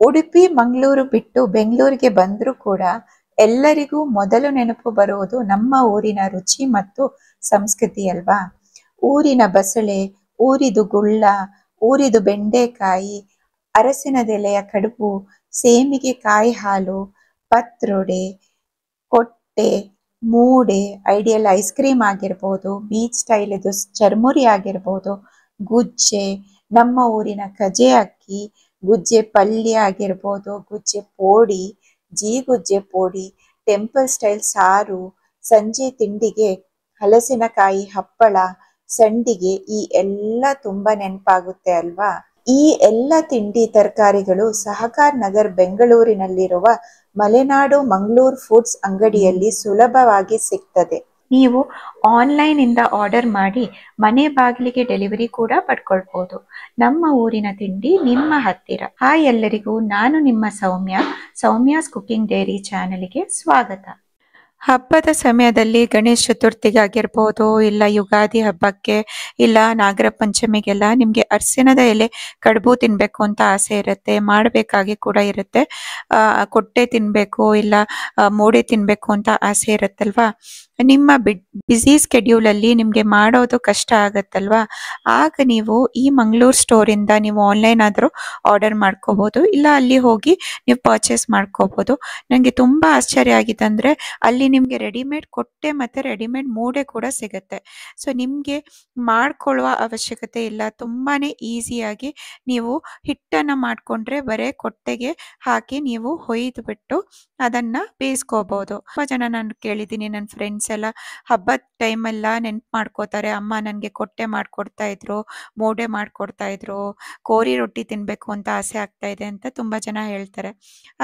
ಉಡುಪಿ ಮಂಗಳೂರು ಬಿಟ್ಟು ಬೆಂಗಳೂರಿಗೆ ಬಂದರೂ ಕೂಡ ಎಲ್ಲರಿಗೂ ಮೊದಲು ನೆನಪು ಬರುವುದು ನಮ್ಮ ಊರಿನ ರುಚಿ ಮತ್ತು ಸಂಸ್ಕೃತಿ ಅಲ್ವಾ. ಊರಿನ ಬಸಳೆ, ಊರಿದು ಗುಳ್ಳ, ಊರಿದು ಬೆಂಡೆಕಾಯಿ, ಅರಸಿನದೆಲೆಯ ಕಡುಬು, ಸೇಮಿಗೆ ಕಾಯಿ ಹಾಲು, ಪತ್ರೊಡೆ, ಕೊಟ್ಟೆ, ಮೂಡೆ, ಐಡಿಯಲ್ ಐಸ್ ಕ್ರೀಮ್ ಆಗಿರ್ಬೋದು, ಬೀಚ್ ಸ್ಟೈಲ್ ಇದು ಚರ್ಮುರಿ ಆಗಿರ್ಬೋದು, ಗುಜ್ಜೆ, ನಮ್ಮ ಊರಿನ ಕಜೆ ಅಕ್ಕಿ, ಗುಜ್ಜೆ ಪಲ್ಯ ಆಗಿರ್ಬೋದು, ಗುಜ್ಜೆ ಪೋಡಿ, ಜೀಗುಜ್ಜೆ ಪೋಡಿ, ಟೆಂಪಲ್ ಸ್ಟೈಲ್ ಸಾರು, ಸಂಜೆ ತಿಂಡಿಗೆ ಹಲಸಿನಕಾಯಿ ಹಪ್ಪಳ, ಸಂಡಿಗೆ, ಈ ಎಲ್ಲ ತುಂಬಾ ನೆನಪಾಗುತ್ತೆ ಅಲ್ವಾ. ಈ ಎಲ್ಲ ತಿಂಡಿ ತರಕಾರಿಗಳು ಸಹಕಾರ್ ನಗರ್ ಬೆಂಗಳೂರಿನಲ್ಲಿರುವ ಮಲೆನಾಡು ಮಂಗಳೂರು ಫುಡ್ಸ್ ಅಂಗಡಿಯಲ್ಲಿ ಸುಲಭವಾಗಿ ಸಿಗ್ತದೆ. ನೀವು ಆನ್ಲೈನ್ ಇಂದ ಆರ್ಡರ್ ಮಾಡಿ ಮನೆ ಬಾಗಿಲಿಗೆ ಡೆಲಿವರಿ ಕೂಡ ಪಡ್ಕೊಳ್ಬಹುದು. ನಮ್ಮ ಊರಿನ ತಿಂಡಿ ನಿಮ್ಮ ಹತ್ತಿರ. ಹಾಯ್ ಎಲ್ಲರಿಗೂ, ನಾನು ನಿಮ್ಮ ಸೌಮ್ಯಾಸ್ ಕುಕಿಂಗ್ ಡೈರಿ ಚಾನೆಲ್ಗೆ ಸ್ವಾಗತ. ಹಬ್ಬದ ಸಮಯದಲ್ಲಿ ಗಣೇಶ ಚತುರ್ಥಿಗಾಗಿರ್ಬೋದು, ಇಲ್ಲ ಯುಗಾದಿ ಹಬ್ಬಕ್ಕೆ, ಇಲ್ಲ ನಾಗರ ಪಂಚಮಿಗೆಲ್ಲ ನಿಮಗೆ ಅರಸಿನದ ಎಲೆ ಕಡುಬು ತಿನ್ನಬೇಕು ಅಂತ ಆಸೆ ಇರುತ್ತೆ, ಮಾಡಬೇಕಾಗಿ ಕೂಡ ಇರುತ್ತೆ. ಕೊಟ್ಟೆ ತಿನ್ನಬೇಕು, ಇಲ್ಲ ಮೂಡೆ ತಿನ್ನಬೇಕು ಅಂತ ಆಸೆ ಇರುತ್ತಲ್ವಾ. ನಿಮ್ಮ ಬ್ಯುಸಿ ಸ್ಕೆಡ್ಯೂಲಲ್ಲಿ ನಿಮಗೆ ಮಾಡೋದು ಕಷ್ಟ ಆಗತ್ತಲ್ವಾ. ಆಗ ನೀವು ಈ ಮಂಗಳೂರು ಸ್ಟೋರಿಂದ ನೀವು ಆನ್ಲೈನ್ ಆದರೂ ಆರ್ಡರ್ ಮಾಡ್ಕೋಬೋದು, ಇಲ್ಲ ಅಲ್ಲಿ ಹೋಗಿ ನೀವು ಪರ್ಚೇಸ್ ಮಾಡ್ಕೋಬೋದು. ನನಗೆ ತುಂಬ ಆಶ್ಚರ್ಯ ಆಗಿದೆ ಅಂದರೆ ಅಲ್ಲಿ ನಿಮಗೆ ರೆಡಿಮೇಡ್ ಕೊಟ್ಟೆ ಮತ್ತು ರೆಡಿಮೇಡ್ ಮೂಡೆ ಕೂಡ ಸಿಗುತ್ತೆ. ಸೊ ನಿಮಗೆ ಮಾಡ್ಕೊಳ್ಳುವ ಅವಶ್ಯಕತೆ ಇಲ್ಲ. ತುಂಬಾ ಈಸಿಯಾಗಿ ನೀವು ಹಿಟ್ಟನ್ನು ಮಾಡಿಕೊಂಡ್ರೆ ಬರೀ ಕೊಟ್ಟೆಗೆ ಹಾಕಿ ನೀವು ಹೊಯ್ದು ಬಿಟ್ಟು ಅದನ್ನು ಬೇಯಿಸ್ಕೋಬೋದು. ತುಂಬ ಜನ ನಾನು ಕೇಳಿದ್ದೀನಿ, ನನ್ನ ಫ್ರೆಂಡ್ಸ್ ಎಲ್ಲ ಹಬ್ಬದ ಟೈಮೆಲ್ಲ ನೆನ್ಪು ಮಾಡ್ಕೋತಾರೆ, ಅಮ್ಮ ನನಗೆ ಕೊಟ್ಟೆ ಮಾಡಿಕೊಡ್ತಾ ಇದ್ರು, ಮೂಡೆ ಮಾಡಿಕೊಡ್ತಾ ಇದ್ರು, ಕೋರಿ ರೊಟ್ಟಿ ತಿನ್ನಬೇಕು ಅಂತ ಆಸೆ ಆಗ್ತಾ ಇದೆ ಅಂತ ತುಂಬ ಜನ ಹೇಳ್ತಾರೆ.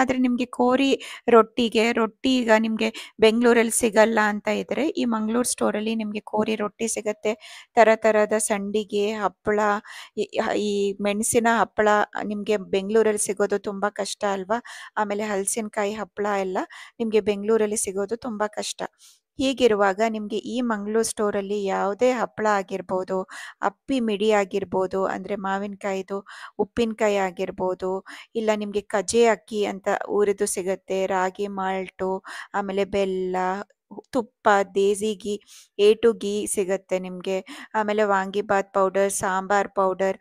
ಆದರೆ ನಿಮಗೆ ಕೋರಿ ರೊಟ್ಟಿ ಈಗ ನಿಮಗೆ ಬೆಂಗಳೂರಲ್ಲಿ ಸಿಗಲ್ಲ ಅಂತ ಇದ್ರೆ ಈ ಮಂಗಳೂರು ಸ್ಟೋರಲ್ಲಿ ನಿಮಗೆ ಕೋರಿ ರೊಟ್ಟಿ ಸಿಗುತ್ತೆ. ಥರದ ಸಂಡಿಗೆ, ಹಪ್ಪಳ, ಈ ಮೆಣಸಿನ ಹಪ್ಪಳ ನಿಮಗೆ ಬೆಂಗಳೂರಲ್ಲಿ ಸಿಗೋದು ತುಂಬ ಕಷ್ಟ ಅಲ್ವಾ. ಆಮೇಲೆ ಹಲಸಿನಕಾಯಿ ಹಪ್ಪಳ ಎಲ್ಲ ನಿಮಗೆ ಬೆಂಗಳೂರಲ್ಲಿ ಸಿಗೋದು ತುಂಬ ಕಷ್ಟ. ಹೀಗಿರುವಾಗ ನಿಮಗೆ ಈ ಮಂಗಳೂರು ಸ್ಟೋರಲ್ಲಿ ಯಾವುದೇ ಹಪ್ಪಳ ಆಗಿರ್ಬೋದು, ಅಪ್ಪಿ ಮಿಡಿ ಆಗಿರ್ಬೋದು, ಅಂದರೆ ಮಾವಿನಕಾಯಿದು ಉಪ್ಪಿನಕಾಯಿ ಆಗಿರ್ಬೋದು, ಇಲ್ಲ ನಿಮಗೆ ಕಜೆ ಅಕ್ಕಿ ಅಂತ ಊರಿದು ಸಿಗುತ್ತೆ, ರಾಗಿ ಮಾಲ್ಟು, ಆಮೇಲೆ ಬೆಲ್ಲ, ತುಪ್ಪ, ದೇಸಿ ಗೀ, ಗೀ ಸಿಗುತ್ತೆ ನಿಮಗೆ. ಆಮೇಲೆ ವಾಂಗಿಬಾತ್ ಪೌಡರ್, ಸಾಂಬಾರ್ ಪೌಡರ್,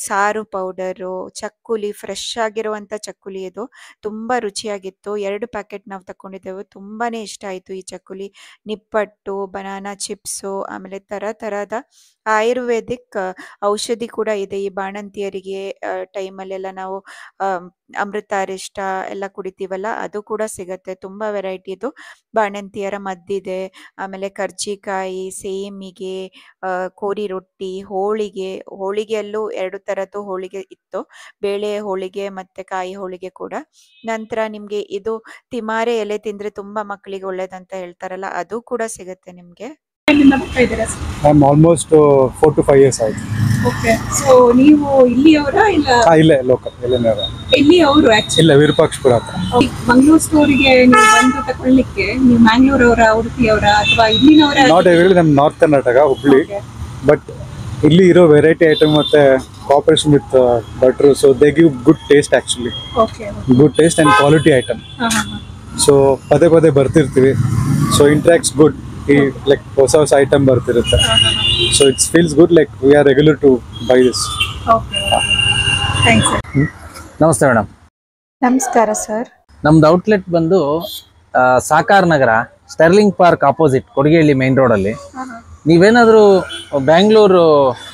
ಸಾರು ಪೌಡರು, ಚಕ್ಕುಲಿ, ಫ್ರೆಶ್ ಆಗಿರುವಂಥ ಚಕ್ಕುಲಿ, ಇದು ತುಂಬ ರುಚಿಯಾಗಿತ್ತು. 2 ಪ್ಯಾಕೆಟ್ ನಾವು ತಗೊಂಡಿದ್ದೆವು, ತುಂಬಾ ಇಷ್ಟ ಆಯಿತು ಈ ಚಕ್ಕುಲಿ. ನಿಪ್ಪಟ್ಟು, ಬನಾನಾ ಚಿಪ್ಸು, ಆಮೇಲೆ ಥರದ ಆಯುರ್ವೇದಿಕ್ ಔಷಧಿ ಕೂಡ ಇದೆ ಈ ಬಾಣಂತಿಯರಿಗೆ. ಟೈಮಲ್ಲೆಲ್ಲ ನಾವು ಅಮೃತಾರಿಷ್ಟ ಎಲ್ಲ ಕುಡಿತೀವಲ್ಲ, ಅದು ಕೂಡ ಸಿಗುತ್ತೆ. ತುಂಬ ವೆರೈಟಿದು ಬಾಣಂತಿಯರ ಮದ್ದಿದೆ. ಆಮೇಲೆ ಕರ್ಜಿಕಾಯಿ, ಸೇಮಿಗೆ, ಕೋರಿ ರೊಟ್ಟಿ, ಹೋಳಿಗೆಯಲ್ಲೂ 2 ಥರದ್ದು ಹೋಳಿಗೆ ಇತ್ತು, ಬೇಳೆ ಹೋಳಿಗೆ ಮತ್ತು ಕಾಯಿ ಹೋಳಿಗೆ ಕೂಡ. ನಂತರ ನಿಮಗೆ ಇದು ತಿಮಾರೆ ಎಲೆ ತಿಂದರೆ ತುಂಬ ಮಕ್ಕಳಿಗೆ ಒಳ್ಳೇದಂತ ಹೇಳ್ತಾರಲ್ಲ, ಅದು ಕೂಡ ಸಿಗುತ್ತೆ ನಿಮಗೆ. ಆಲ್ಮೋಸ್ಟ್ 4 to 5 years ಆಯ್ತು. ಓಕೆ, ಸೊ ನೀವು ಇಲ್ಲಿಯವರಾ ಇಲ್ಲ ಇಲ್ಲೇ ಲೋಕಲ್ ಎಲ್ಲಿ ಅವರು ಇಲ್ಲ ವಿರೂಪಾಕ್ಷಪುರ ಹತ್ರ. ಮಂಗಳೂರು ಸ್ಟೋರಿಗೆ ನೀವು ಬಂದು ತಗೊಳ್ಳಿಕ್ಕೆ ನೀವು ಮ್ಯಾಂಗ್ಳೂರವರ, ಉಡುಪಿಯವರ ಅಥವಾ ಇಲ್ಲಿನವರ? ನಾಟ್ ಎವ್ರಿ, ನಮ್ಮ ನಾರ್ತ್ ಕರ್ನಾಟಕ, ಹುಬ್ಳಿ. ಬಟ್ ಇಲ್ಲಿ ಇರೋ ವೆರೈಟಿ ಐಟಮ್ ಮತ್ತೆ ಕೋಆಪರೇಷನ್ ವಿತ್ ಬಟ್ರು, so they give good taste actually. Good taste and quality item. So ಪದೇ ಬರ್ತಿರ್ತೀವಿ, ಸೊ ಇಂಟ್ರಾಕ್ಟ್ಸ್ ಗುಡ್. ಈ ಲೈಕ್ ಹೊಸ ಐಟಮ್ ಬರ್ತಿರುತ್ತೆ, so it's feels good, like we are regular to buy this. ನಮಸ್ತೆ ಮೇಡಮ್. ನಮಸ್ಕಾರ ಸರ್. ನಮ್ದು ಔಟ್ಲೆಟ್ ಬಂದು Sahakar Nagar, Sterling Park opposite, Kodigehalli main ರೋಡಲ್ಲಿ. ನೀವೇನಾದರೂ ಬ್ಯಾಂಗ್ಳೂರು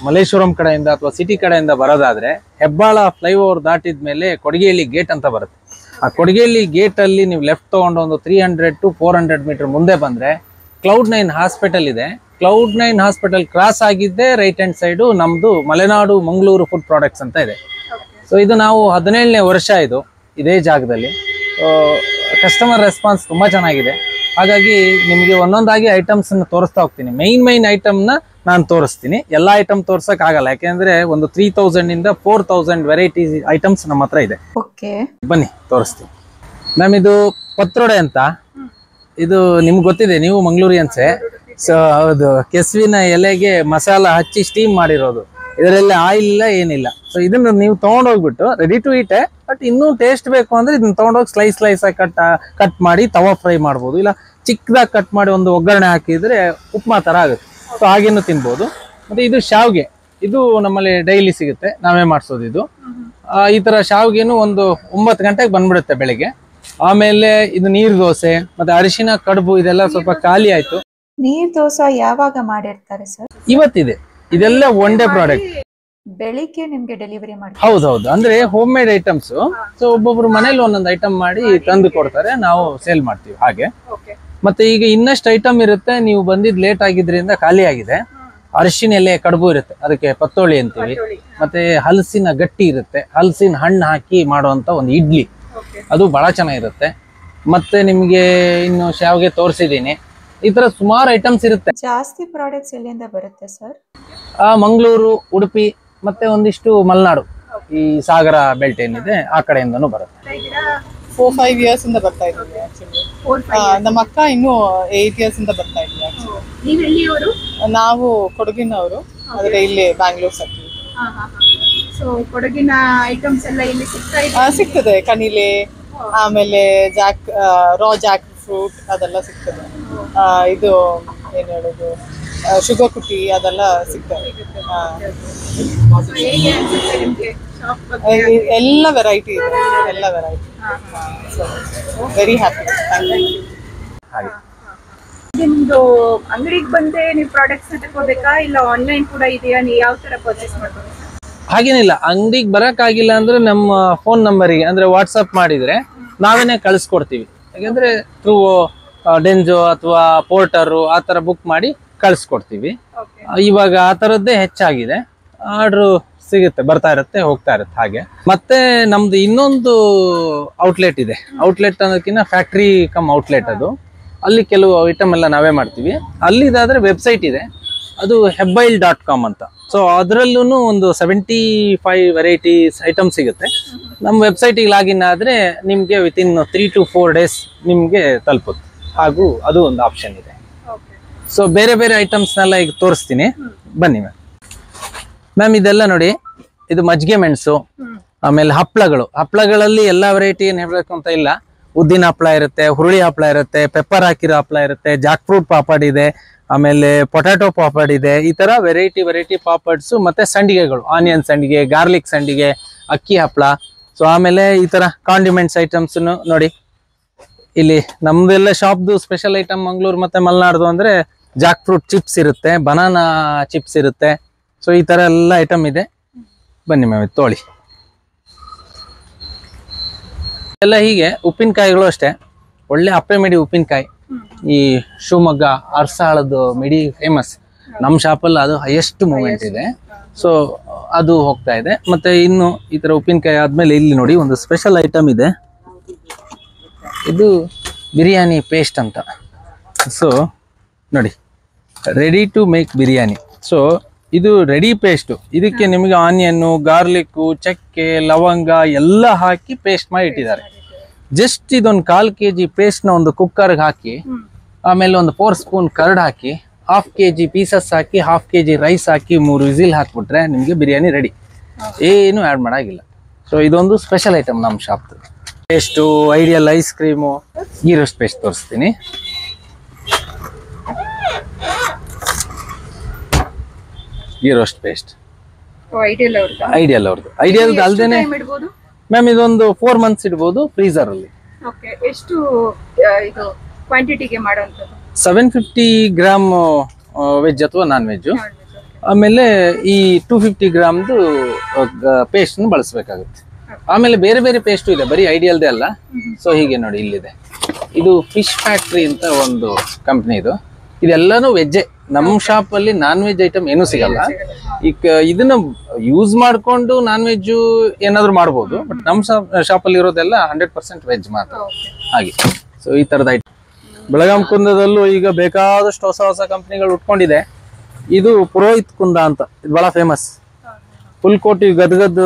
ಮಲ್ಲೇಶ್ವರಂ ಕಡೆಯಿಂದ ಅಥವಾ ಸಿಟಿ ಕಡೆಯಿಂದ ಬರೋದಾದರೆ ಹೆಬ್ಬಾಳ ಫ್ಲೈಓವರ್ ದಾಟಿದ ಮೇಲೆ ಕೊಡಿಗೆಹಳ್ಳಿ ಗೇಟ್ ಅಂತ ಬರುತ್ತೆ. ಆ ಕೊಡಿಗೆಹಳ್ಳಿ ಗೇಟಲ್ಲಿ ನೀವು ಲೆಫ್ಟ್ ತೊಗೊಂಡು ಒಂದು 300 to 400 ಮೀಟರ್ ಮುಂದೆ ಬಂದರೆ Cloud9 ಹಾಸ್ಪಿಟಲ್ ಇದೆ. Cloud9 ಹಾಸ್ಪಿಟಲ್ ಕ್ರಾಸ್ ಆಗಿದ್ದೆ ರೈಟ್ ಹ್ಯಾಂಡ್ ಸೈಡು ನಮ್ಮದು ಮಲೆನಾಡು ಮಂಗಳೂರು ಫುಡ್ ಪ್ರಾಡಕ್ಟ್ಸ್ ಅಂತ ಇದೆ. ಸೊ ಇದು ನಾವು 17ನೇ ವರ್ಷ ಇದು ಇದೇ ಜಾಗದಲ್ಲಿ. ಕಸ್ಟಮರ್ ರೆಸ್ಪಾನ್ಸ್ ತುಂಬ ಚೆನ್ನಾಗಿದೆ. ಹಾಗಾಗಿ ನಿಮಗೆ ಒಂದೊಂದಾಗಿ ಐಟಮ್ಸನ್ನು ತೋರಿಸ್ತಾ ಹೋಗ್ತೀನಿ. ಮೈನ್ ಐಟಮ್ನ ನಾನು ತೋರಿಸ್ತೀನಿ. ಎಲ್ಲ ಐಟಮ್ ತೋರ್ಸೋಕ್ಕಾಗಲ್ಲ, ಯಾಕೆಂದರೆ ಒಂದು 3000 ಇಂದ 4000 ವೆರೈಟೀಸ್ ಐಟಮ್ಸ್ ನಮ್ಮ ಹತ್ರ ಇದೆ. ಬನ್ನಿ ತೋರಿಸ್ತೀನಿ. ಮ್ಯಾಮ್, ಇದು ಪತ್ರೊಡೆ ಅಂತ. ಇದು ನಿಮ್ಗೆ ಗೊತ್ತಿದೆ, ನೀವು ಮಂಗಳೂರಿಯನ್ಸೆ. ಸೊ ಹೌದು, ಕೆಸುವಿನ ಎಲೆಗೆ ಮಸಾಲ ಹಚ್ಚಿ ಸ್ಟೀಮ್ ಮಾಡಿರೋದು. ಇದರಲ್ಲಿ ಆಯಿಲ್ ಇಲ್ಲ, ಏನಿಲ್ಲ. ಸೊ ಇದನ್ನ ನೀವು ತಗೊಂಡೋಗ್ಬಿಟ್ಟು ರೆಡಿ ಟು ಈಟ್, ಬಟ್ ಇನ್ನೂ ಟೇಸ್ಟ್ ಬೇಕು ಅಂದ್ರೆ ಇದನ್ನ ತಗೊಂಡೋಗಿ ಸ್ಲೈಸ್ ಆಗಿ ಕಟ್ ಮಾಡಿ ತವಾ ಫ್ರೈ ಮಾಡ್ಬೋದು, ಇಲ್ಲ ಚಿಕ್ಕದಾಗಿ ಕಟ್ ಮಾಡಿ ಒಂದು ಒಗ್ಗರಣೆ ಹಾಕಿದ್ರೆ ಉಪ್ಮಾ ತರ ಆಗುತ್ತೆ. ಸೊ ಹಾಗೇನು ತಿನ್ಬೋದು. ಮತ್ತೆ ಇದು ಶಾವ್ಗೆ, ಇದು ನಮ್ಮಲ್ಲಿ ಡೈಲಿ ಸಿಗುತ್ತೆ, ನಾವೇ ಮಾಡಿಸೋದು ಇದು. ಈ ತರ ಶಾವ್ಗೆನು ಒಂದು 9 ಗಂಟೆಗೆ ಬಂದ್ಬಿಡುತ್ತೆ ಬೆಳಿಗ್ಗೆ. ಆಮೇಲೆ ಇದು ನೀರ್ ದೋಸೆ ಮತ್ತೆ ಅರಿಶಿನ ಕಡುಬು ಇದೆಲ್ಲ ಸ್ವಲ್ಪ ಖಾಲಿ ಆಯ್ತು. ನೀರ್ ದೋಸೆ ಯಾವಾಗ ಮಾಡಿರ್ತಾರೆ ಸರ್? ಇವತ್ತಿದೆ, ಇದೆಲ್ಲ ಒನ್ ಡೇ ಪ್ರಾಡಕ್ಟ್. ಬೆಳಿಗ್ಗೆ ನಿಮ್ಗೆ ಡೆಲಿವರಿ ಮಾಡ್ತಾರೆ? ಹೌದೌದು, ಅಂದ್ರೆ ಹೋಮ್ ಮೇಡ್ ಐಟಮ್ಸ್. ಸೊ ಒಬ್ಬೊಬ್ರು ಮನೇಲಿ ಒಂದೊಂದು ಐಟಮ್ ಮಾಡಿ ತಂದು ಕೊಡ್ತಾರೆ, ನಾವು ಸೇಲ್ ಮಾಡ್ತೀವಿ ಹಾಗೆ. ಮತ್ತೆ ಈಗ ಇನ್ನಷ್ಟು ಐಟಮ್ ಇರುತ್ತೆ, ನೀವು ಬಂದಿದ್ ಲೇಟ್ ಆಗಿದ್ರಿಂದ ಖಾಲಿ ಆಗಿದೆ. ಅರಿಶಿನ ಎಲೆ ಕಡುಬು ಇರುತ್ತೆ, ಅದಕ್ಕೆ ಪತ್ತೋಳಿ ಅಂತೀವಿ. ಮತ್ತೆ ಹಲಸಿನ ಗಟ್ಟಿ ಇರುತ್ತೆ, ಹಲಸಿನ ಹಣ್ಣು ಹಾಕಿ ಮಾಡುವಂತ ಒಂದು ಇಡ್ಲಿ, ಅದು ಬಹಳ ಚೆನ್ನಾಗಿರುತ್ತೆ. ಮತ್ತೆ ನಿಮ್ಗೆ ಇನ್ನು ಶಾವ್ಗೆ ತೋರಿಸಿದೀನಿ. ಈ ತರ ಸುಮಾರು ಐಟಮ್ಸ್ ಇರುತ್ತೆ. ಜಾಸ್ತಿ ಪ್ರಾಡಕ್ಟ್ಸ್ ಎಲ್ಲಿಂದ ಬರುತ್ತೆ ಸರ್? ಮಂಗಳೂರು, ಉಡುಪಿ, ಮತ್ತೆ ಒಂದಿಷ್ಟು ಮಲೆನಾಡು, ಈ ಸಾಗರ ಬೆಲ್ಟ್ ಏನಿದೆ ಆ ಕಡೆಯಿಂದನೂ ಬರುತ್ತೆ. 4-5 years ಇಂದ ಬರ್ತಾ ಇದ್ದೀವಿ ಆಕ್ಚುಲಿ. ನಮ್ಮ ಅಕ್ಕ ಇನ್ನು 8 years ಇಂದ ಬರ್ತಾ ಇದ್ದೀವಿ. ನೀವು ಎಲ್ಲಿಯವರು? ನಾವು ಕೊಡಗಿನವರು, ಆದ್ರೆ ಇಲ್ಲಿ ಬ್ಯಾಂಗ್ಳೂರ್ ಸೆಟ್ಲ್. ಸೊ ಕೊಡಗಿನ ಐಟಮ್ಸ್ ಎಲ್ಲ ಇಲ್ಲಿ ಸಿಗ್ತದೆ. ಕಣಿಲೆ, ಆಮೇಲೆ ರಾ ಜಾಕ್ ಫ್ರೂಟ್ ಅದೆಲ್ಲ ಸಿಗ್ತದೆ. ಇದು ಏನ್ ಹೇಳೋದು, ಶುಗರ್ ಕುಟಿ ಅದೆಲ್ಲ ಸಿಗ್ತದೆ. ಎಲ್ಲ ವೆರೈಟಿ ಇದೆ, ಎಲ್ಲ ವೆರೈಟಿ. Very happy. ನಿಮ್ದು ಅಂಗಡಿಗೆ ಬಂದೆ ನೀವು ಪ್ರಾಡಕ್ಟ್ಸ್ ತಗೋಬೇಕಾ, ಇಲ್ಲ ಆನ್ಲೈನ್ ಕೂಡ ಇದೆಯಾ? ನೀವು ಯಾವ ತರ ಪರ್ಚೇಸ್ ಮಾಡ್ಬೋದು? ಹಾಗೇನಿಲ್ಲ, ಅಂಗಡಿಗೆ ಬರಕ್ಕಾಗಿಲ್ಲ ಅಂದ್ರೆ ನಮ್ಮ ಫೋನ್ ನಂಬರಿಗೆ ಅಂದ್ರೆ ವಾಟ್ಸಪ್ ಮಾಡಿದ್ರೆ ನಾವೇನೆ ಕಳಿಸ್ಕೊಡ್ತೀವಿ. ಯಾಕಂದ್ರೆ ಥ್ರೂ ಡೆಂಜೋ ಅಥವಾ ಪೋರ್ಟರು ಆ ತರ ಬುಕ್ ಮಾಡಿ ಕಳಿಸ್ಕೊಡ್ತೀವಿ. ಇವಾಗ ಆ ತರದ್ದೇ ಹೆಚ್ಚಾಗಿದೆ, ಆರ್ಡ್ರು ಸಿಗುತ್ತೆ, ಬರ್ತಾ ಇರುತ್ತೆ, ಹೋಗ್ತಾ ಇರುತ್ತೆ ಹಾಗೆ. ಮತ್ತೆ ನಮ್ದು ಇನ್ನೊಂದು ಔಟ್ಲೆಟ್ ಇದೆ. ಔಟ್ಲೆಟ್ ಅನ್ನೋದಕ್ಕಿಂತ ಫ್ಯಾಕ್ಟ್ರಿ ಕಮ್ ಔಟ್ಲೆಟ್ ಅದು. ಅಲ್ಲಿ ಕೆಲವು ಐಟಮ್ ಎಲ್ಲ ನಾವೇ ಮಾಡ್ತೀವಿ. ಅಲ್ಲಿದಾದ್ರೆ ವೆಬ್ಸೈಟ್ ಇದೆ, ಅದು hebile.com ಅಂತ. ಸೊ ಅದರಲ್ಲೂ ಒಂದು 75 ವೆರೈಟೀಸ್ ಐಟಮ್ ಸಿಗುತ್ತೆ. ನಮ್ಮ ವೆಬ್ಸೈಟಿಗೆ ಲಾಗಿನ್ ಆದ್ರೆ ನಿಮ್ಗೆ ವಿತಿನ್ 3 to 4 days ನಿಮ್ಗೆ ತಲುಪುತ್ತೆ. ಹಾಗೂ ಅದು ಒಂದು ಆಪ್ಷನ್ ಇದೆ. ಸೊ ಬೇರೆ ಬೇರೆ ಐಟಮ್ಸ್ನೆಲ್ಲ ಈಗ ತೋರಿಸ್ತೀನಿ, ಬನ್ನಿ ಮ್ಯಾಮ್. ಮ್ಯಾಮ್ ಇದೆಲ್ಲ ನೋಡಿ, ಇದು ಮಜ್ಜಿಗೆ ಮೆಣಸು, ಆಮೇಲೆ ಹಪ್ಪಳಗಳಲ್ಲಿ ಎಲ್ಲಾ ವೆರೈಟಿ ಏನ್ ಹೇಳ್ಬೇಕು ಅಂತ ಇಲ್ಲ. ಉದ್ದಿನ ಹಪ್ಪಳ ಇರುತ್ತೆ, ಹುರುಳಿ ಹಪ್ಪಳ ಇರುತ್ತೆ, ಪೆಪ್ಪರ್ ಹಾಕಿರೋ ಹಪ್ಪಳ ಇರುತ್ತೆ, ಜಾಕ್ ಫ್ರೂಟ್ ಪಾಪಡ್ ಇದೆ, ಆಮೇಲೆ ಪೊಟ್ಯಾಟೊ ಪಾಪಡ್ ಇದೆ. ಈ ತರ ವೆರೈಟಿ ಪಾಪಡ್ಸ್ ಮತ್ತೆ ಸಂಡಿಗೆಗಳು, ಆನಿಯನ್ ಸಂಡಿಗೆ, ಗಾರ್ಲಿಕ್ ಸಂಡಿಗೆ, ಅಕ್ಕಿ ಹಪ್ಪಳ. ಸೊ ಆಮೇಲೆ ಈ ತರ ಕಾಂಡಿಮೆಂಟ್ಸ್ ಐಟಮ್ಸ್ ನೋಡಿ. ಇಲ್ಲಿ ನಮ್ದೆಲ್ಲ ಶಾಪ್ದು ಸ್ಪೆಷಲ್ ಐಟಮ್ ಮಂಗಳೂರು ಮತ್ತೆ ಮಲೆನಾಡ್ದು ಅಂದ್ರೆ ಜಾಕ್ ಫ್ರೂಟ್ ಚಿಪ್ಸ್ ಇರುತ್ತೆ, ಬನಾನಾ ಚಿಪ್ಸ್ ಇರುತ್ತೆ. ಸೊ ಈ ತರ ಎಲ್ಲ ಐಟಮ್ ಇದೆ, ಬನ್ನಿ ಮ್ಯಾಮ್ ತೋಳಿ. ಎಲ್ಲ ಹೀಗೆ ಉಪ್ಪಿನಕಾಯಿಗಳು ಅಷ್ಟೇ, ಒಳ್ಳೆ ಅಪ್ಪೆ ಮಿಡಿ ಉಪ್ಪಿನಕಾಯಿ. ಈ ಶಿವಮೊಗ್ಗ ಅರ್ಸಾಳದ್ದು ಮಿಡಿ ಫೇಮಸ್, ನಮ್ಮ ಶಾಪಲ್ಲಿ ಅದು ಹೈಯೆಸ್ಟ್ ಮೂವ್ಮೆಂಟ್ ಇದೆ. ಸೊ ಅದು ಹೋಗ್ತಾ ಇದೆ. ಮತ್ತೆ ಇನ್ನು ಈ ತರ ಉಪ್ಪಿನಕಾಯಿ ಆದ್ಮೇಲೆ ಇಲ್ಲಿ ನೋಡಿ ಒಂದು ಸ್ಪೆಷಲ್ ಐಟಮ್ ಇದೆ, ಇದು ಬಿರಿಯಾನಿ ಪೇಸ್ಟ್ ಅಂತ. ಸೊ ನೋಡಿ, ready to make biryani. So ಇದು ರೆಡಿ ಪೇಸ್ಟ್. ಇದಕ್ಕೆ ನಿಮಗೆ ಆನಿಯನ್ನು, ಗಾರ್ಲಿಕ್ಕು, ಚಕ್ಕೆ, ಲವಂಗ ಎಲ್ಲ ಹಾಕಿ ಪೇಸ್ಟ್ ಮಾಡಿ ಇಟ್ಟಿದ್ದಾರೆ. ಜಸ್ಟ್ ಇದೊಂದು 1/4 kg ಪೇಸ್ಟ್ ನ ಒಂದು ಕುಕ್ಕರ್ಗೆ ಹಾಕಿ, ಆಮೇಲೆ ಒಂದು 4 ಸ್ಪೂನ್ ಕರ್ಡ್ ಹಾಕಿ, 1/2 kg ಪೀಸಸ್ ಹಾಕಿ, 1/2 kg ರೈಸ್ ಹಾಕಿ, 3 ವಿಸಿಲ್ ಹಾಕ್ಬಿಟ್ರೆ ನಿಮ್ಗೆ ಬಿರಿಯಾನಿ ರೆಡಿ, ಏನು ಆಡ್ ಮಾಡಾಗಿಲ್ಲ. ಸೊ ಇದೊಂದು ಸ್ಪೆಷಲ್ ಐಟಮ್ ನಮ್ಮ ಶಾಪ್ದು. Paste, Ideal ice cream, ghee roast paste ತೋರಿಸ್ತೀನಿ. ಗೀ ರೋಸ್ಟ್ ಪೇಸ್ಟ್ ಐಡಿಯಲ್ ಅವ್ರದ್ದು. ಐಡಿಯಲ್ ಅಲ್ದೇನೆ ಮ್ಯಾಮ್ ಇದೊಂದು 4 months ಇಡ್ಬೋದು ಫ್ರೀಸರ್ ಅಲ್ಲಿ. ಎಷ್ಟು ಇದು ಕ್ವಾಂಟಿಟಿಗೆ ಮಾಡುವಂತದ್ದು? 750 ಗ್ರಾಮ್ ವೆಜ್ ಅಥವಾ ನಾನ್ ವೆಜ್. ಆಮೇಲೆ ಈ 250 ಗ್ರಾಮ್ದು ಪೇಸ್ಟ್ ಬಳಸಬೇಕಾಗುತ್ತೆ. ಆಮೇಲೆ ಬೇರೆ ಬೇರೆ ಪೇಸ್ಟ್ ಇದೆ, ಬರೀ ಐಡಿಯಲ್ದೇ ಅಲ್ಲ. ಸೊ ಹೀಗೆ ನೋಡಿ, ಇಲ್ಲಿದೆ, ಇದು ಫಿಶ್ ಫ್ಯಾಕ್ಟ್ರಿ ಅಂತ ಒಂದು ಕಂಪ್ನಿ. ಇದೆಲ್ಲಾನು ವೆಜ್ಜೆ. ನಮ್ಮ ಶಾಪ್ ಅಲ್ಲಿ ನಾನ್ ವೆಜ್ ಐಟಮ್ ಏನೂ ಸಿಗಲ್ಲ. ಈಗ ಇದನ್ನ ಯೂಸ್ ಮಾಡ್ಕೊಂಡು ನಾನ್ ವೆಜ್ ಏನಾದ್ರು ಮಾಡ್ಬೋದು, ಬಟ್ ನಮ್ಮ ಶಾಪ್ ಅಲ್ಲಿ ಇರೋದೆಲ್ಲ 100% ವೆಜ್ ಮಾತ್ರ ಹಾಗೆ. ಸೊ ಈ ತರದ ಐಟಮ್ ಬೆಳಗಾಂ ಕುಂದದಲ್ಲೂ ಈಗ ಬೇಕಾದಷ್ಟು ಹೊಸ ಕಂಪ್ನಿಗಳು ಉಟ್ಕೊಂಡಿದೆ. ಇದು ಪುರೋಹಿತ್ ಕುಂದ ಅಂತ, ಇದು ಬಹಳ ಫೇಮಸ್. ಹುಲ್ಕೋಟಿ ಗದಗದ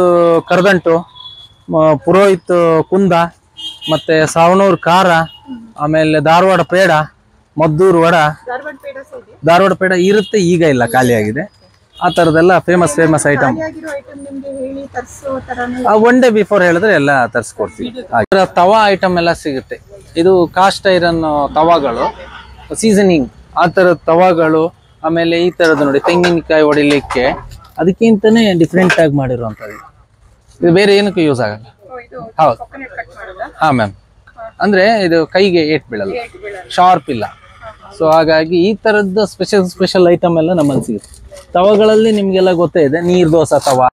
ಕರದಂಟು, ಪುರೋಹಿತ್ ಕುಂದ, ಮತ್ತೆ ಸಾವನೂರ್ ಖಾರ, ಆಮೇಲೆ ಧಾರವಾಡ ಪೇಡ, ಮದ್ದೂರು ವಡ. ಧಾರವಾಡ ಪೇಡ ಇರುತ್ತೆ, ಈಗ ಇಲ್ಲ, ಖಾಲಿ ಆಗಿದೆ. ಆ ಥರದ್ದೆಲ್ಲ ಫೇಮಸ್ ಐಟಮ್. ಐಟಮ್ ನಿಮ್ಗೆ ಹೇಳಿ ತರಿಸೋ ತರ ಒನ್ ಡೇ ಬಿಫೋರ್ ಹೇಳಿದ್ರೆ ಎಲ್ಲ ತರಿಸ್ಕೊಡ್ತೀವಿ. ತವಾ ಐಟಮ್ ಎಲ್ಲ ಸಿಗುತ್ತೆ. ಇದು ಕಾಸ್ಟ್ ಐರನ್ ತವಾಗಳು, ಸೀಸನಿಂಗ್ ಆ ಥರದ ತವಾಗಳು. ಆಮೇಲೆ ಈ ಥರದ್ದು ನೋಡಿ, ತೆಂಗಿನಕಾಯಿ ಹೊಡಿಲಿಕ್ಕೆ ಅದಕ್ಕಿಂತನೇ ಡಿಫ್ರೆಂಟ್ ಆಗಿ ಮಾಡಿರುವಂಥದ್ದು. ಇದು ಬೇರೆ ಏನಕ್ಕೂ ಯೂಸ್ ಆಗಲ್ಲ. ಹೌದು, ಹಾ ಮ್ಯಾಮ್. ಅಂದ್ರೆ ಇದು ಕೈಗೆ ಏಟ್ ಬೀಳಲ್ಲ, ಶಾರ್ಪ್ ಇಲ್ಲ. ಸೊ ಹಾಗಾಗಿ ಈ ತರದ್ದು ಸ್ಪೆಷಲ್ ಐಟಮ್ ಎಲ್ಲ ನಮ್ಮಲ್ಲಿ ಸಿಗುತ್ತೆ. ತವಗಳಲ್ಲಿ ನಿಮ್ಗೆಲ್ಲ ಗೊತ್ತೇ ಇದೆ, ನೀರ್ ದೋಸೆ ತವಾ.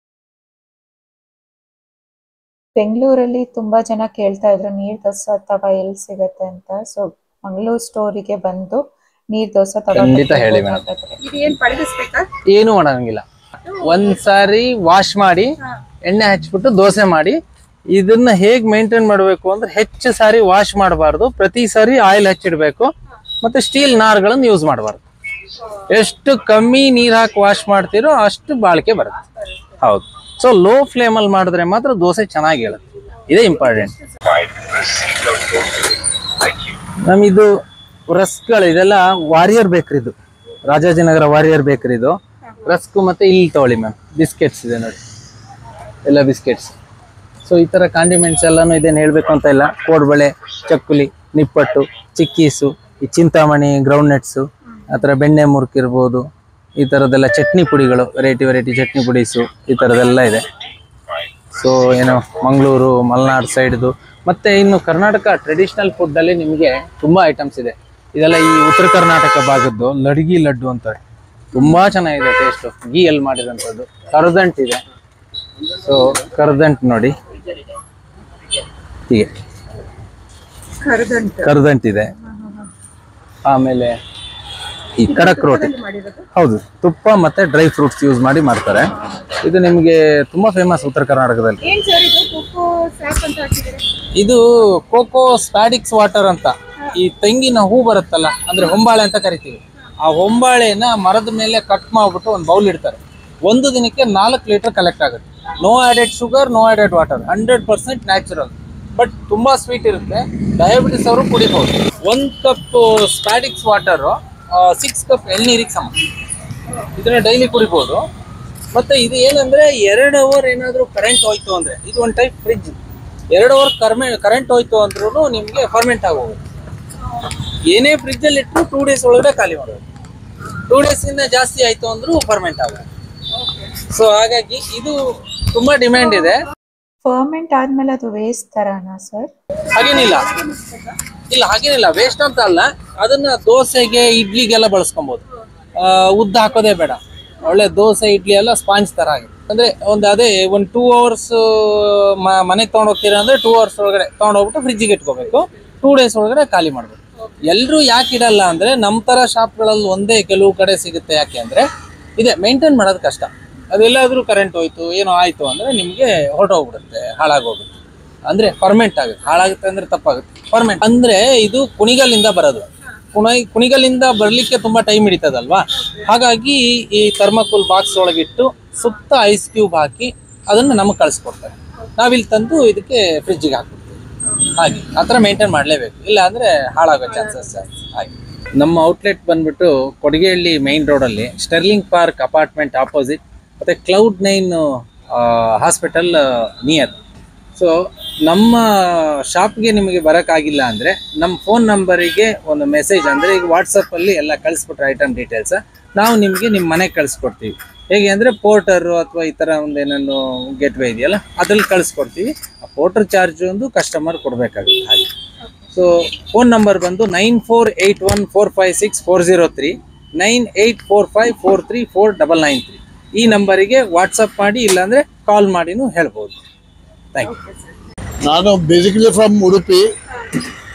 ಬೆಂಗಳೂರಲ್ಲಿ ತುಂಬಾ ಜನ ಕೇಳ್ತಾ ಇದ್ರು ನೀರ್ ದೋಸೆ ತವಾ ಎಲ್ಲಿ ಸಿಗತ್ತೆ ಅಂತ. ಸೊ ಮಂಗಳೂರು ಸ್ಟೋರಿಗೆ ಬಂದು ನೀರ್ ದೋಸೆ ತವಾ ಖಂಡಿತ ಹೇಳಿ ಮೇಡಮ್. ಏನು ಮಾಡಂಗಿಲ್ಲ, ಒಂದ್ಸಾರಿ ವಾಶ್ ಮಾಡಿ ಎಣ್ಣೆ ಹಚ್ಬಿಟ್ಟು ದೋಸೆ ಮಾಡಿ. ಇದನ್ನ ಹೇಗ್ ಮೇಂಟೈನ್ ಮಾಡಬೇಕು ಅಂದ್ರೆ ಹೆಚ್ಚು ಸಾರಿ ವಾಶ್ ಮಾಡಬಾರ್ದು, ಪ್ರತಿ ಸಾರಿ ಆಯಿಲ್ ಹಚ್ಚಿಡ್ಬೇಕು. ಮತ್ತೆ ಸ್ಟೀಲ್ ನಾರ್ಗಳನ್ನು ಯೂಸ್ ಮಾಡಬಾರ್ದು. ಎಷ್ಟು ಕಮ್ಮಿ ನೀರ್ ಹಾಕಿ ವಾಶ್ ಮಾಡ್ತಿರೋ ಅಷ್ಟು ಬಾಳಿಕೆ ಬರುತ್ತೆ. ಹೌದು. ಸೊ ಲೋ ಫ್ಲೇಮ್ ಅಲ್ಲಿ ಮಾಡಿದ್ರೆ ಮಾತ್ರ ದೋಸೆ ಚೆನ್ನಾಗಿ ಹೇಳುತ್ತೆ. ಇದೇ ಇಂಪಾರ್ಟೆಂಟ್. ನಮ್ಮಿದು ರಸ್ಕ್ಗಳು ಇದೆಲ್ಲ ವಾರಿಯರ್ ಬೇಕ್ರಿದು, ರಾಜಾಜಿನಗರ ವಾರಿಯರ್ ಬೇಕ್ರಿದು ರಸ್ಕ್. ಮತ್ತೆ ಇಲ್ಲಿ ತಗೊಳ್ಳಿ ಮ್ಯಾಮ್, ಬಿಸ್ಕೆಟ್ಸ್ ಇದೆ ನೋಡಿ, ಎಲ್ಲ ಬಿಸ್ಕೆಟ್ಸ್. ಸೊ ಈ ತರ ಕಾಂಡಿಮೆಂಟ್ಸ್ ಎಲ್ಲಾನು ಇದೇನು ಹೇಳ್ಬೇಕು ಅಂತ ಇಲ್ಲ. ಕೋಡ್ಬಳೆ, ಚಕ್ಕುಲಿ, ನಿಪ್ಪಟ್ಟು, ಚಿಕ್ಕೀಸು, ಈ ಚಿಂತಾಮಣಿ, ಗ್ರೌಂಡ್ ನಟ್ಸು, ಆ ಥರ ಬೆಣ್ಣೆ ಮುರುಕಿರ್ಬೋದು. ಈ ಥರದ್ದೆಲ್ಲ ಚಟ್ನಿ ಪುಡಿಗಳು, ವೆರೈಟಿ ಚಟ್ನಿ ಪುಡೀಸು, ಈ ಥರದ್ದೆಲ್ಲ ಇದೆ. ಸೊ ಏನು ಮಂಗಳೂರು ಮಲೆನಾಡು ಸೈಡ್ದು. ಮತ್ತೆ ಇನ್ನು ಕರ್ನಾಟಕ ಟ್ರೆಡಿಷನಲ್ ಫುಡ್ಡಲ್ಲಿ ನಿಮಗೆ ತುಂಬ ಐಟಮ್ಸ್ ಇದೆ. ಇದೆಲ್ಲ ಈ ಉತ್ತರ ಕರ್ನಾಟಕ ಭಾಗದ್ದು ಲಡ್ಗಿ ಲಡ್ಡು ಅಂತಾರೆ, ತುಂಬ ಚೆನ್ನಾಗಿದೆ ಟೇಸ್ಟು, ಗೀಯಲ್ಲಿ ಮಾಡಿದಂಥದ್ದು. ಕರ್ದಂಟ್ ಇದೆ. ಸೊ ಕರ್ದಂಟ್ ನೋಡಿ, ಹೀಗೆ ಕರ್ದಂಟ್ ಇದೆ. ಆಮೇಲೆ ಈ ಕಡಕ್ ರೋಟಿ, ಹೌದು, ತುಪ್ಪ ಮತ್ತೆ ಡ್ರೈ ಫ್ರೂಟ್ಸ್ ಯೂಸ್ ಮಾಡಿ ಮಾಡ್ತಾರೆ. ಇದು ನಿಮಗೆ ತುಂಬಾ ಫೇಮಸ್ ಉತ್ತರ ಕರ್ನಾಟಕದಲ್ಲಿ. ಇದು ಕೋಕೋ ಸ್ಪ್ಯಾಡಿಕ್ಸ್ ವಾಟರ್ ಅಂತ. ಈ ತೆಂಗಿನ ಹೂ ಬರುತ್ತಲ್ಲ, ಅಂದ್ರೆ ಹೊಂಬಾಳೆ ಅಂತ ಕರಿತೀವಿ. ಆ ಹೊಂಬಾಳೆನ ಮರದ ಮೇಲೆ ಕಟ್ ಮಾಡ್ಬಿಟ್ಟು ಒಂದು ಬೌಲ್ ಇಡ್ತಾರೆ. ಒಂದು ದಿನಕ್ಕೆ 4 ಲೀಟರ್ ಕಲೆಕ್ಟ್ ಆಗುತ್ತೆ. No added sugar, no added water, 100% natural. But ತುಂಬಾ ಸ್ವೀಟ್ ಇರುತ್ತೆ. ಡಯಾಬಿಟಿಸ್ ಅವರು ಕುಡಿಬಹುದು. 1 ಕಪ್ ಸ್ಪ್ಯಾಡಿಕ್ಸ್ ವಾಟರ್ 6 ಕಪ್ ಎಳ್ನೀರಿಗೆ ಸಮ. ಇದನ್ನ ಡೈಲಿ ಕುಡಿಬಹುದು. ಮತ್ತೆ ಇದು ಏನಂದ್ರೆ 2 ಅವರ್ ಏನಾದ್ರು ಕರೆಂಟ್ ಹೋಯ್ತು ಅಂದ್ರೆ, ಇದು ಒಂದು ಟೈಪ್ ಫ್ರಿಡ್ಜ್. 2 ಅವರ್ ಕರೆಂಟ್ ಹೋಯ್ತು ಅಂದ್ರೂ ನಿಮ್ಗೆ ಫರ್ಮೆಂಟ್ ಆಗೋಗುತ್ತೆ. ಏನೇ ಫ್ರಿಡ್ಜ್ ಅಲ್ಲಿ ಇಟ್ಟರು 2 ಡೇಸ್ ಒಳಗಡೆ ಖಾಲಿ ಮಾಡೋದು. 2 ಡೇಸ್ ಇಂದ ಜಾಸ್ತಿ ಆಯ್ತು ಅಂದ್ರೂ ಫರ್ಮೆಂಟ್ ಆಗುತ್ತೆ. ಸೊ ಹಾಗಾಗಿ ಇದು ತುಂಬಾ ಡಿಮ್ಯಾಂಡ್ ಇದೆ. ಫರ್ಮೆಂಟ್ ಆದ್ಮೇಲೆ ಅದು ವೇಸ್ಟ್ ತರನಾ ಸರ್? ಹಾಗೇನಿಲ್ಲ, ಇಲ್ಲ ಹಾಗೇನಿಲ್ಲ, ವೇಸ್ಟ್ ಅಂತ ಅಲ್ಲ. ಅದನ್ನ ದೋಸೆಗೆ, ಇಡ್ಲಿಗೆಲ್ಲ ಬಳಸ್ಕೊಬಹುದು. ಉದ್ದ ಹಾಕೋದೇ ಬೇಡ. ಒಳ್ಳೆ ದೋಸೆ, ಇಡ್ಲಿ ಎಲ್ಲ ಸ್ಪಾಂಜ್ ತರ ಆಗಿದೆ. ಅಂದ್ರೆ ಅದೇ ಒಂದು 2 ಅವರ್ಸ್ ಮನೆಗೆ ತಗೊಂಡ್ ಹೋಗ್ತೀರಾ ಅಂದ್ರೆ 2 ಅವರ್ಸ್ ಒಳಗಡೆ ತಗೊಂಡೋಗ್ಬಿಟ್ಟು ಫ್ರಿಜ್ಜಿಗೆ ಇಟ್ಕೋಬೇಕು. 2 ಡೇಸ್ ಒಳಗಡೆ ಖಾಲಿ ಮಾಡ್ಬೇಕು. ಎಲ್ರು ಯಾಕೆ ಇಡಲ್ಲ ಅಂದ್ರೆ, ನಮ್ ತರ ಶಾಪ್ಗಳಲ್ಲಿ ಒಂದೇ ಕೆಲವು ಕಡೆ ಸಿಗುತ್ತೆ. ಯಾಕೆ ಅಂದ್ರೆ ಇದೆ ಮೇಂಟೈನ್ ಮಾಡೋದು ಕಷ್ಟ. ಅದೆಲ್ಲಾದ್ರೂ ಕರೆಂಟ್ ಹೋಯ್ತು, ಏನೋ ಆಯ್ತು ಅಂದ್ರೆ ನಿಮ್ಗೆ ಹೊರಟೋಗ್ಬಿಡುತ್ತೆ, ಹಾಳಾಗೋಗುತ್ತೆ. ಅಂದ್ರೆ ಫರ್ಮೆಂಟ್ ಆಗುತ್ತೆ. ಹಾಳಾಗುತ್ತೆ ಅಂದ್ರೆ ತಪ್ಪಾಗುತ್ತೆ. ಫರ್ಮೆಂಟ್ ಅಂದ್ರೆ ಇದು ಕುಣಿಗಲ್ಲಿಂದ ಬರೋದು. ಕುಣಿಗಲ್ಲಿಂದ ಬರ್ಲಿಕ್ಕೆ ತುಂಬಾ ಟೈಮ್ ಹಿಡಿತದಲ್ವಾ. ಹಾಗಾಗಿ ಈ ಥರ್ಮಕೋಲ್ ಬಾಕ್ಸ್ ಒಳಗಿಟ್ಟು ಸುತ್ತ ಐಸ್ ಕ್ಯೂಬ್ ಹಾಕಿ ಅದನ್ನ ನಮಗೆ ಕಳಿಸ್ಕೊಡ್ತಾರೆ. ನಾವಿಲ್ಲಿ ತಂದು ಇದಕ್ಕೆ ಫ್ರಿಜ್ಜಿಗೆ ಹಾಕ್ಬಿಡ್ತೀವಿ. ಹಾಗೆ ಆ ಥರ ಮೇಂಟೈನ್ ಮಾಡಲೇಬೇಕು, ಇಲ್ಲ ಅಂದ್ರೆ ಹಾಳಾಗೋ ಚಾನ್ಸಸ್ ಜಾಸ್ತಿ. ಹಾಗೆ ನಮ್ಮ ಔಟ್ಲೆಟ್ ಬಂದ್ಬಿಟ್ಟು ಕೊಡಿಗೆಹಳ್ಳಿ ಮೈನ್ ರೋಡಲ್ಲಿ ಸ್ಟರ್ಲಿಂಗ್ ಪಾರ್ಕ್ ಅಪಾರ್ಟ್ಮೆಂಟ್ ಆಪೋಸಿಟ್, ಮತ್ತೆ Cloud9 ಹಾಸ್ಪಿಟಲ್ ನಿಯರ್. ಸೊ ನಮ್ಮ ಶಾಪ್ಗೆ ನಿಮಗೆ ಬರೋಕ್ಕಾಗಿಲ್ಲ ಅಂದರೆ ನಮ್ಮ ಫೋನ್ ನಂಬರಿಗೆ ಒಂದು ಮೆಸೇಜ್, ಅಂದರೆ ಈಗ ವಾಟ್ಸಪ್ಪಲ್ಲಿ ಎಲ್ಲ ಕಳಿಸ್ಬಿಟ್ರೆ ಐಟಮ್ ಡೀಟೇಲ್ಸ್ ನಾವು ನಿಮಗೆ ನಿಮ್ಮ ಮನೆಗೆ ಕಳಿಸ್ಕೊಡ್ತೀವಿ. ಹೇಗೆ ಅಂದರೆ ಪೋರ್ಟರು ಅಥವಾ ಈ ಥರ ಒಂದು ಏನೇನು ಗೇಟ್ವೇ ಇದೆಯಲ್ಲ ಅದ್ರಲ್ಲಿ ಕಳಿಸ್ಕೊಡ್ತೀವಿ. ಆ ಪೋರ್ಟರ್ ಚಾರ್ಜ್ ಒಂದು ಕಸ್ಟಮರ್ ಕೊಡಬೇಕಾಗುತ್ತೆ. ಹಾಗೆ ಸೊ ಫೋನ್ ನಂಬರ್ ಬಂದು 9481456403, 9845434993. ಈ ನಂಬರಿಗೆ ವಾಟ್ಸಪ್ ಮಾಡಿ, ಇಲ್ಲಾಂದರೆ ಕಾಲ್ ಮಾಡಿನೂ ಹೇಳ್ಬೋದು. Thank you. ನಾನು basically from Udupi,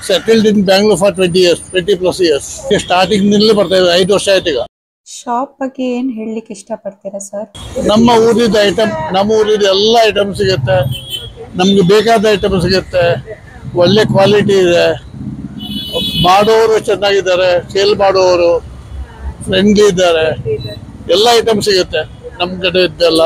settled in Bangalore for 20+ years. Starting ನಿಲ್ಲೇ ಬರ್ತಾ ಇದೆ, 5 ವರ್ಷ ಆಯ್ತು ಈಗ. ಶಾಪ್ ಬಗ್ಗೆ ಏನ್ ಹೇಳಲಿಕ್ಕೆ ಇಷ್ಟಪಡ್ತೀರಾ ಸರ್? ನಮ್ಮ ಊರಿದ ಐಟಮ್, ನಮ್ಮ ಊರಿದ ಎಲ್ಲ ಐಟಮ್ ಸಿಗುತ್ತೆ. ನಮ್ಗೆ ಬೇಕಾದ ಐಟಮ್ ಸಿಗುತ್ತೆ. ಒಳ್ಳೆ ಕ್ವಾಲಿಟಿ ಇದೆ. ಮಾಡೋರು ಚೆನ್ನಾಗಿದ್ದಾರೆ, ಸೇಲ್ ಮಾಡೋರು ಫ್ರೆಂಡ್ಲಿ ಇದ್ದಾರೆ. ಎಲ್ಲ ಐಟಮ್ ಸಿಗುತ್ತೆ ನಮ್ಮ ಕಡೆ ಇದ್ದೆಲ್ಲ.